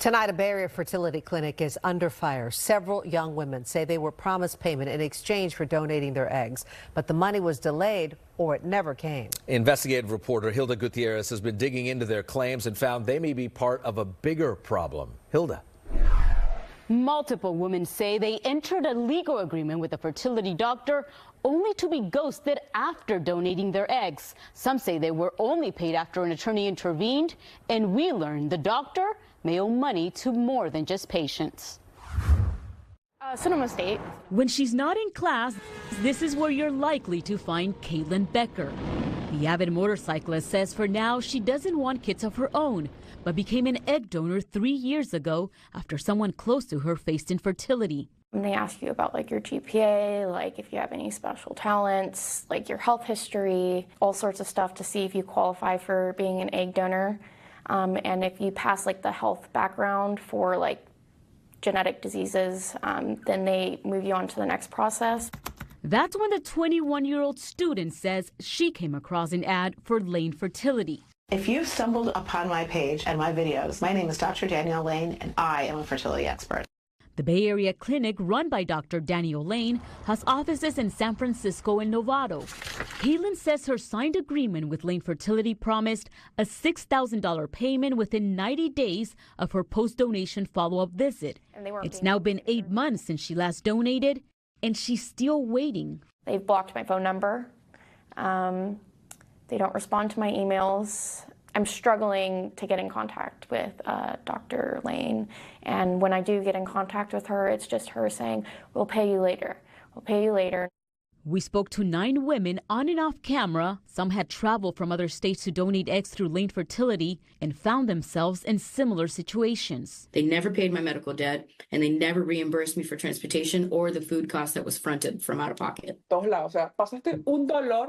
Tonight, a Bay Area fertility clinic is under fire. Several young women say they were promised payment in exchange for donating their eggs, but the money was delayed or it never came. Investigative reporter Hilda Gutierrez has been digging into their claims and found they may be part of a bigger problem. Hilda. Multiple women say they entered a legal agreement with a fertility doctor only to be ghosted after donating their eggs. Some say they were only paid after an attorney intervened, and we learned the doctor may owe money to more than just patients. Sonoma State. When she's not in class, this is where you're likely to find Caitlin Becker. The avid motorcyclist says for now she doesn't want kids of her own, but became an egg donor 3 years ago after someone close to her faced infertility. And they ask you about like your GPA, like if you have any special talents, like your health history, all sorts of stuff to see if you qualify for being an egg donor. And if you pass like the health background for like genetic diseases, then they move you on to the next process. That's when the 21-year-old student says she came across an ad for Lane Fertility. If you've stumbled upon my page and my videos, my name is Dr. Danielle Lane, and I am a fertility expert. The Bay Area clinic run by Dr. Danielle Lane has offices in San Francisco and Novato. Caitlin says her signed agreement with Lane Fertility promised a $6,000 payment within 90 days of her post-donation follow-up visit. It's now been 8 months since she last donated, and she's still waiting. They've blocked my phone number. They don't respond to my emails. I'm struggling to get in contact with Dr. Lane, and when I do get in contact with her, it's just her saying, "We'll pay you later. We'll pay you later." We spoke to 9 women on and off camera. Some had traveled from other states to donate eggs through Lane Fertility and found themselves in similar situations. They never paid my medical debt, and they never reimbursed me for transportation or the food cost that was fronted from out of pocket.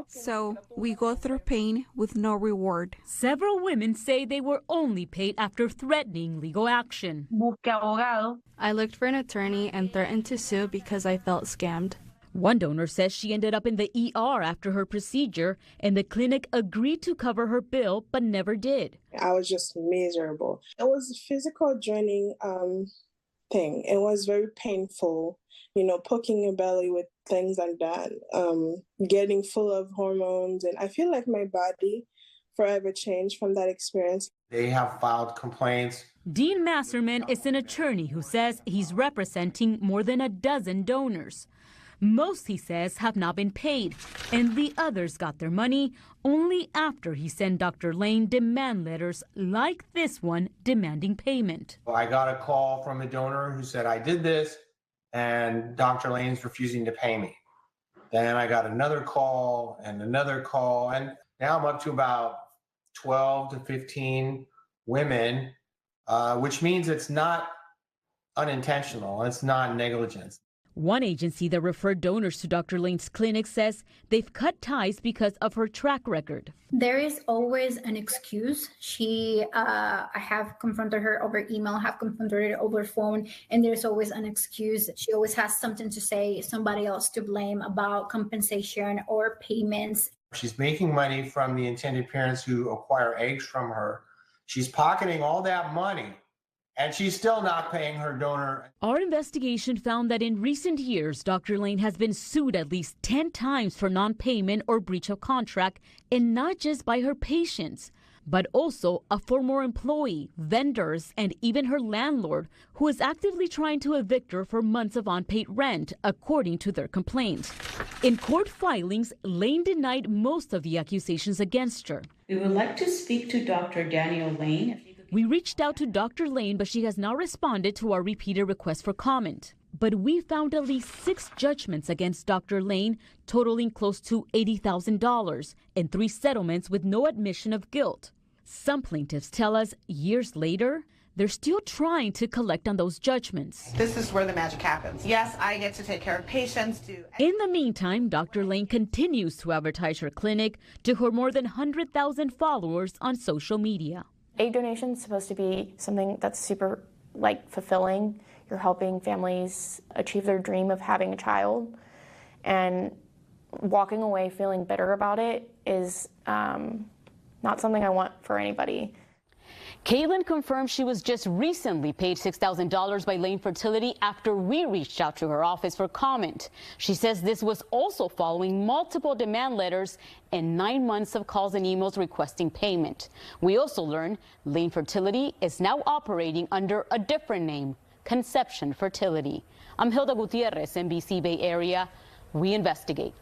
So we go through pain with no reward. Several women say they were only paid after threatening legal action. I looked for an attorney and threatened to sue because I felt scammed. One donor says she ended up in the ER after her procedure, and the clinic agreed to cover her bill, but never did. I was just miserable. It was a physical draining thing. It was very painful, poking your belly with things like that, getting full of hormones. And I feel like my body forever changed from that experience. They have filed complaints. Dean Masserman is an attorney who says he's representing more than a dozen donors. Most, he says, have not been paid, and the others got their money only after he sent Dr. Lane demand letters like this one demanding payment. I got a call from a donor who said, "I did this, and Dr. Lane's refusing to pay me." Then I got another call, and now I'm up to about 12 to 15 women, which means it's not unintentional, it's not negligence. One agency that referred donors to Dr. Lane's clinic says they've cut ties because of her track record. There is always an excuse. I have confronted her over email, have confronted her over phone, and there's always an excuse. She always has something to say, somebody else to blame about compensation or payments. She's making money from the intended parents who acquire eggs from her. She's pocketing all that money, and she's still not paying her donor. Our investigation found that in recent years, Dr. Lane has been sued at least 10 times for non-payment or breach of contract, and not just by her patients, but also a former employee, vendors, and even her landlord, who is actively trying to evict her for months of unpaid rent, according to their complaint. In court filings, Lane denied most of the accusations against her. We would like to speak to Dr. Danielle Lane. We reached out to Dr. Lane, but she has not responded to our repeated request for comment. But we found at least 6 judgments against Dr. Lane, totaling close to $80,000, and 3 settlements with no admission of guilt. Some plaintiffs tell us years later, they're still trying to collect on those judgments. This is where the magic happens. Yes, I get to take care of patients. In the meantime, Dr. Lane continues to advertise her clinic to her more than 100,000 followers on social media. Egg donation is supposed to be something that's super fulfilling. You're helping families achieve their dream of having a child, and walking away feeling bitter about it is not something I want for anybody. Caitlin confirmed she was just recently paid $6,000 by Lane Fertility after we reached out to her office for comment. She says this was also following multiple demand letters and 9 months of calls and emails requesting payment. We also learned Lane Fertility is now operating under a different name, Conception Fertility. I'm Hilda Gutierrez, NBC Bay Area. We investigate.